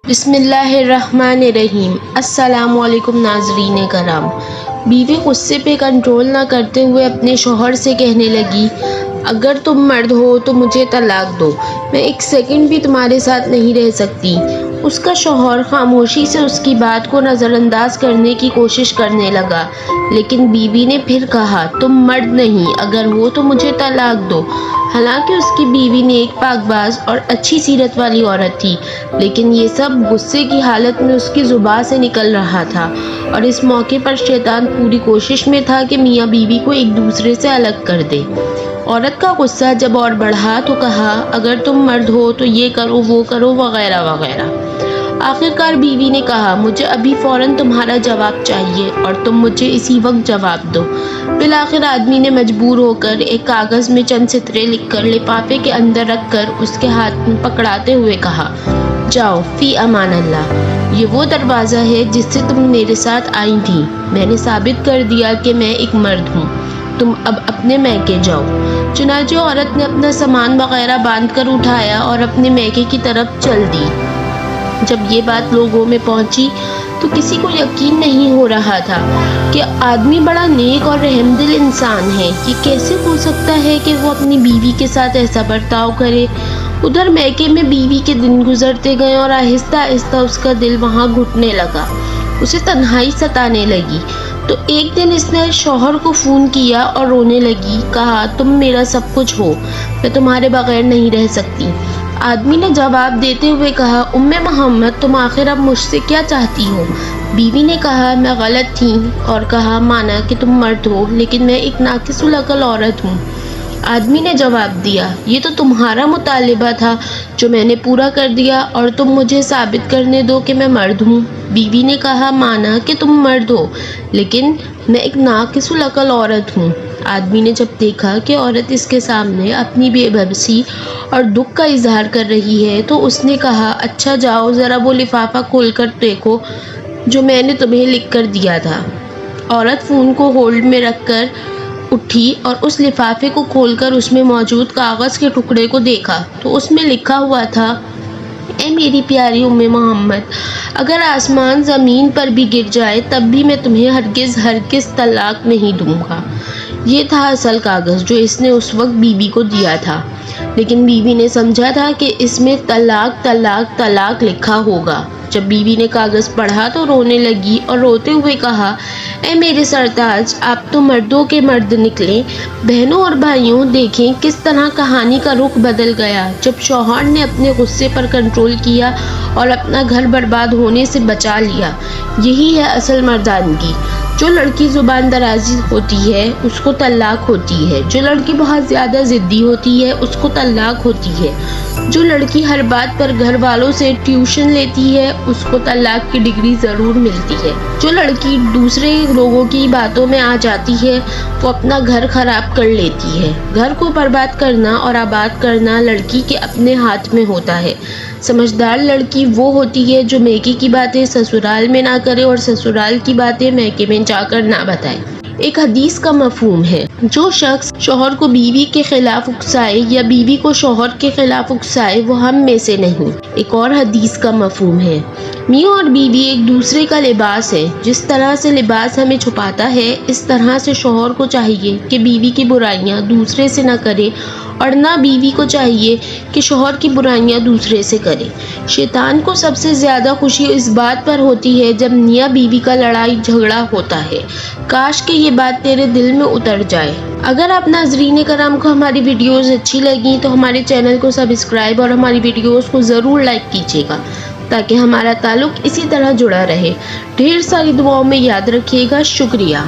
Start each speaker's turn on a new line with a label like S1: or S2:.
S1: بسم اللہ الرحمن الرحیم۔ السلام علیکم ناظرین کرام۔ بیوی غصے پہ کنٹرول نہ کرتے ہوئے اپنے شوہر سے کہنے لگی، اگر تم مرد ہو تو مجھے طلاق دو، میں ایک سیکنڈ بھی تمہارے ساتھ نہیں رہ سکتی۔ اس کا شوہر خاموشی سے اس کی بات کو نظر انداز کرنے کی کوشش کرنے لگا، لیکن بیوی نے پھر کہا، تم مرد نہیں، اگر ہو تو مجھے طلاق دو۔ حالانکہ اس کی بیوی نے ایک پاک باز اور اچھی سیرت والی عورت تھی، لیکن یہ سب غصے کی حالت میں اس کی زبان سے نکل رہا تھا، اور اس موقع پر شیطان پوری کوشش میں تھا کہ میاں بیوی کو ایک دوسرے سے الگ کر دے۔ عورت کا غصہ جب اور بڑھا تو کہا، اگر تم مرد ہو تو یہ کرو وہ کرو وغیرہ وغیرہ۔ آخرکار بیوی نے کہا، مجھے ابھی فوراً تمہارا جواب چاہیے اور تم مجھے اسی وقت جواب دو۔ بالآخر آدمی نے مجبور ہو کر ایک کاغذ میں چند سطریں لکھ کر لفافے کے اندر رکھ کر اس کے ہاتھ میں پکڑاتے ہوئے کہا، جاؤ فی امان اللہ، یہ وہ دروازہ ہے جس سے تم میرے ساتھ آئی تھی، میں نے ثابت کر دیا کہ میں ایک مرد ہوں، تم اب اپنے میکے جاؤ۔ چنانچہ عورت نے اپنا سامان وغیرہ باندھ کر اٹھایا اور اپنے میکے کی طرف چل دی۔ جب یہ بات لوگوں میں پہنچی تو کسی کو یقین نہیں ہو رہا تھا کہ آدمی بڑا نیک اور رحم دل انسان ہے، یہ کیسے ہو سکتا ہے کہ وہ اپنی بیوی کے ساتھ ایسا برتاؤ کرے۔ ادھر میکے میں بیوی کے دن گزرتے گئے اور آہستہ آہستہ اس کا دل وہاں گھٹنے لگا، اسے تنہائی ستانے لگی۔ تو ایک دن اس نے شوہر کو فون کیا اور رونے لگی، کہا، تم میرا سب کچھ ہو، میں تمہارے بغیر نہیں رہ سکتی۔ آدمی نے جواب دیتے ہوئے کہا، ام محمد، تم آخر اب مجھ سے کیا چاہتی ہو؟ بیوی نے کہا، میں غلط تھی، اور کہا، مانا کہ تم مرد ہو لیکن میں ایک ناقص العقل عورت ہوں۔ آدمی نے جواب دیا، یہ تو تمہارا مطالبہ تھا جو میں نے پورا کر دیا، اور تم مجھے ثابت کرنے دو کہ میں مرد ہوں۔ بیوی نے کہا، مانا کہ تم مرد ہو لیکن میں ایک ناقص العقل عورت ہوں۔ آدمی نے جب دیکھا کہ عورت اس کے سامنے اپنی بے بسی اور دکھ کا اظہار کر رہی ہے تو اس نے کہا، اچھا جاؤ ذرا وہ لفافہ کھول کر دیکھو جو میں نے تمہیں لکھ کر دیا تھا۔ عورت فون کو ہولڈ میں رکھ کر اٹھی اور اس لفافے کو کھول کر اس میں موجود کاغذ کے ٹکڑے کو دیکھا تو اس میں لکھا ہوا تھا، اے میری پیاری ام محمد، اگر آسمان زمین پر بھی گر جائے تب بھی میں تمہیں ہرگز ہرگز طلاق نہیں دوں گا۔ یہ تھا اصل کاغذ جو اس نے اس وقت بیوی کو دیا تھا، لیکن بیوی نے سمجھا تھا کہ اس میں طلاق طلاق طلاق لکھا ہوگا۔ جب بیوی نے کاغذ پڑھا تو رونے لگی اور روتے ہوئے کہا، اے میرے سرتاج، آپ تو مردوں کے مرد نکلے۔ بہنوں اور بھائیوں، دیکھیں کس طرح کہانی کا رخ بدل گیا جب شوہر نے اپنے غصے پر کنٹرول کیا اور اپنا گھر برباد ہونے سے بچا لیا۔ یہی ہے اصل مردانگی۔ جو لڑکی زبان درازی ہوتی ہے اس کو طلاق ہوتی ہے، جو لڑکی بہت زیادہ ضدی ہوتی ہے اس کو طلاق ہوتی ہے، جو لڑکی ہر بات پر گھر والوں سے ٹیوشن لیتی ہے اس کو طلاق کی ڈگری ضرور ملتی ہے، جو لڑکی دوسرے لوگوں کی باتوں میں آ جاتی ہے وہ اپنا گھر خراب کر لیتی ہے۔ گھر کو برباد کرنا اور آباد کرنا لڑکی کے اپنے ہاتھ میں ہوتا ہے۔ سمجھدار لڑکی وہ ہوتی ہے جو میکے کی باتیں سسرال میں نہ کرے اور سسرال کی باتیں میکے میں جا کر نہ بتائے۔ ایک حدیث کا مفہوم ہے، جو شخص شوہر کو بیوی کے خلاف اکسائے یا بیوی کو شوہر کے خلاف اکسائے وہ ہم میں سے نہیں۔ ایک اور حدیث کا مفہوم ہے، میاں اور بیوی ایک دوسرے کا لباس ہے، جس طرح سے لباس ہمیں چھپاتا ہے اس طرح سے شوہر کو چاہیے کہ بیوی کی برائیاں دوسرے سے نہ کرے، اور نہ بیوی کو چاہیے کہ شوہر کی برائیاں دوسرے سے کرے۔ شیطان کو سب سے زیادہ خوشی اس بات پر ہوتی ہے جب میاں بیوی کا لڑائی جھگڑا ہوتا ہے۔ کاش کہ یہ بات تیرے دل میں اتر جائے۔ اگر آپ ناظرین کرام کو ہماری ویڈیوز اچھی لگیں تو ہمارے چینل کو سبسکرائب اور ہماری ویڈیوز کو ضرور لائک کیجیے گا تاکہ ہمارا تعلق اسی طرح جڑا رہے۔ ڈھیر ساری دعاؤں میں یاد رکھیے گا۔ شکریہ۔